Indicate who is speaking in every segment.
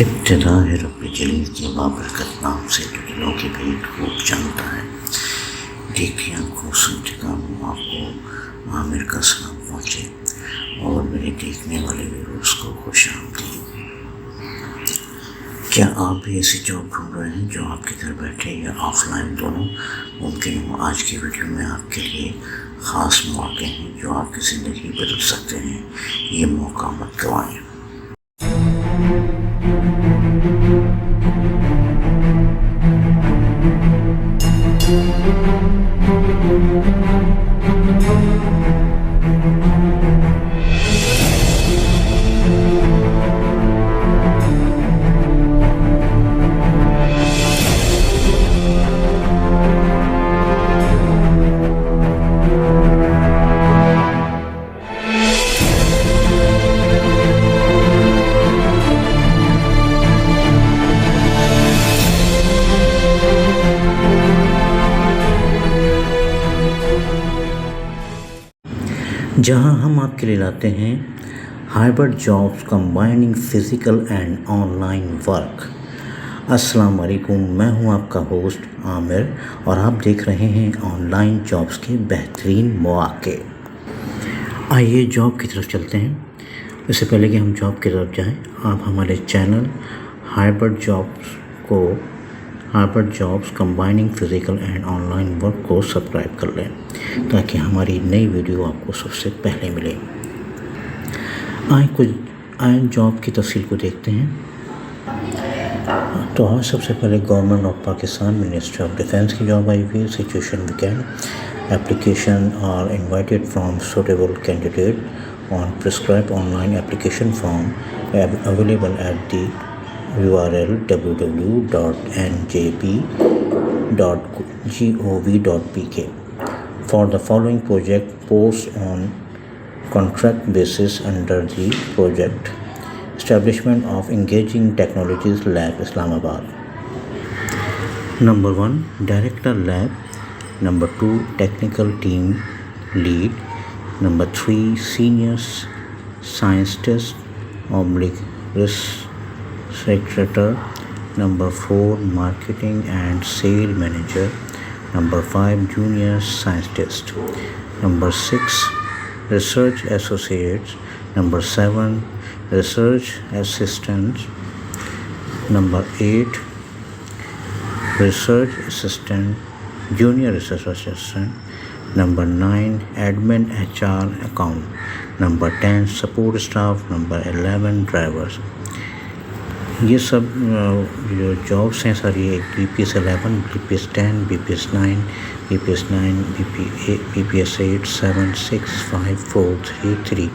Speaker 1: ابتدا ہے رب جلیل کے بابرکت نام سے جو دلوں کے بھید خوب جانتا ہے۔ دیکھیں آنکھوں سنتے کانوں آپ کو عامر کا سلام پہنچے اور میرے دیکھنے والے ویورز کو خوش آمدید۔ کیا آپ بھی ایسی جاب ڈھونڈ رہے ہیں جو آپ کے گھر بیٹھے یا آف لائن دونوں ممکن ہو؟ آج کی ویڈیو میں آپ کے لیے خاص مواقع ہیں جو آپ کی زندگی بدل سکتے ہیں، یہ موقع مت گوائیں۔ جہاں ہم آپ کے لیے لاتے ہیں hybrid jobs combining physical and on line work. السلام علیکم، میں ہوں آپ کا ہوسٹ عامر اور آپ دیکھ رہے ہیں آن لائن جابس کے بہترین مواقع۔ آئیے جاب کی طرف چلتے ہیں۔ اس سے پہلے کہ ہم جاب کی طرف جائیں، آپ ہمارے channel hybrid jobs combining physical and on line work کو سبسکرائب کر لیں تاکہ ہماری نئی ویڈیو آپ کو سب سے پہلے ملے۔ آئیں جاب کی تفصیل کو دیکھتے ہیں۔ تو آج سب سے پہلے government of Pakistan ministry of defence کی جاب آئی ہوئی ہے۔ Situation weekend application are invited from suitable candidate on prescribed online application form available at the URL www.njp.gov.pk for the following project posts on contract basis under the project Establishment of Engaging Technologies Lab, Islamabad. Number 1, Director Lab. Number 2, Technical Team Lead. Number 3, Senior Scientist/Researcher. Number 4, Marketing and Sales Manager. Number 5, Junior Scientist. Number 6, Research Associates. Number 7, Research Assistant. Number 8, Research Assistant, Junior Research Assistant. Number 9, Admin HR Account. Number 10, Support Staff. Number 11, Drivers. یہ سب جو jobs ہیں ساری ایک BPS11, BPS10, BPS9, BPS9, BPS8, 7, 6, 5, 4, 3, 3.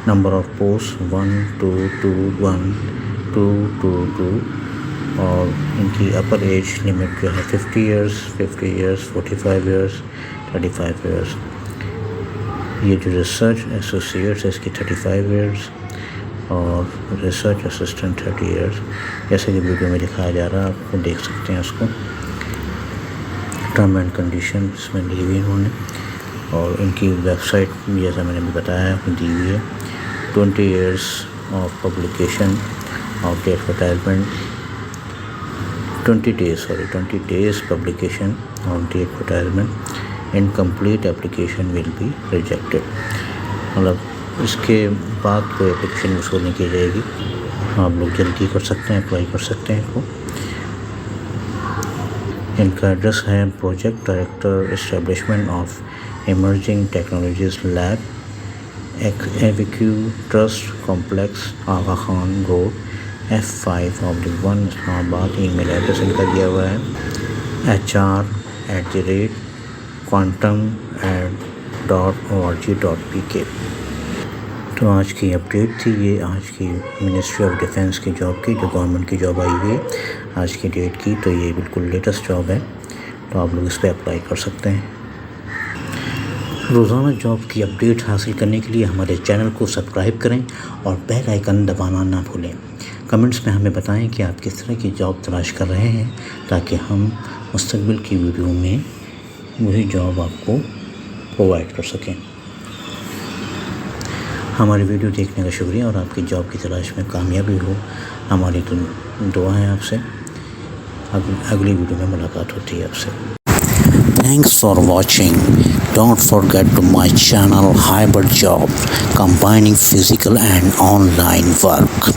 Speaker 1: Number of posts 1, 2, 2, 1, 2, 2, 2 اور ان کی اپر age limit جو ہے 50 years 45 years 35 years. یہ جو ریسرچ ایسوسیٹس ہے اس کی 35 ایئرس اور ریسرچ اسسٹنٹ 30 ایئرس۔ جیسے کہ ویڈیو میں دکھایا جا رہا ہے، آپ کو دیکھ سکتے ہیں اس کو۔ ٹرم اینڈ کنڈیشن اس میں دی ہوئی انہوں نے اور ان کی ویب سائٹ جیسا میں نے بھی بتایا دی ہوئی ہے۔ 20 years of publication of the advertisement 20 days publication of the advertisement. Incomplete application will be rejected. مطلب اس کے بعد کوئی اپلیکیشن وصول نہیں کی جائے گی، آپ لوگ جلدی کر سکتے ہیں، اپلائی کر سکتے ہیں اس کو۔ ان کا ایڈریس ہے project director establishment of emerging technologies lab, evacuee trust complex, Aga Khan road, F5/1 Islamabad. E mail address in کا دیا ہوا ہے hr@quantum.org.pk۔ تو آج کی اپڈیٹ تھی یہ، آج کی منسٹری آف ڈیفینس کی جاب کی، جو گورنمنٹ کی جاب آئی ہوئی ہے آج کی ڈیٹ کی۔ تو یہ بالکل لیٹسٹ جاب ہے، تو آپ لوگ اس پہ اپلائی کر سکتے ہیں۔ روزانہ جاب کی اپڈیٹ حاصل کرنے کے لیے ہمارے چینل کو سبسکرائب کریں اور بیل آئیکن دبانا نہ بھولیں۔ کمنٹس میں ہمیں بتائیں کہ آپ کس طرح کی جاب تلاش کر رہے ہیں تاکہ ہم مستقبل کی ویڈیو میں وہی جاب آپ کو پرووائڈ کر سکیں۔ ہماری ویڈیو دیکھنے کا شکریہ اور آپ کی جاب کی تلاش میں کامیابی ہو۔ ہماری تو دعا ہے آپ سے، اگلی ویڈیو میں ملاقات ہوتی ہے آپ سے. Thanks for watching. Don't forget to my channel Hybrid Job, combining physical and online work.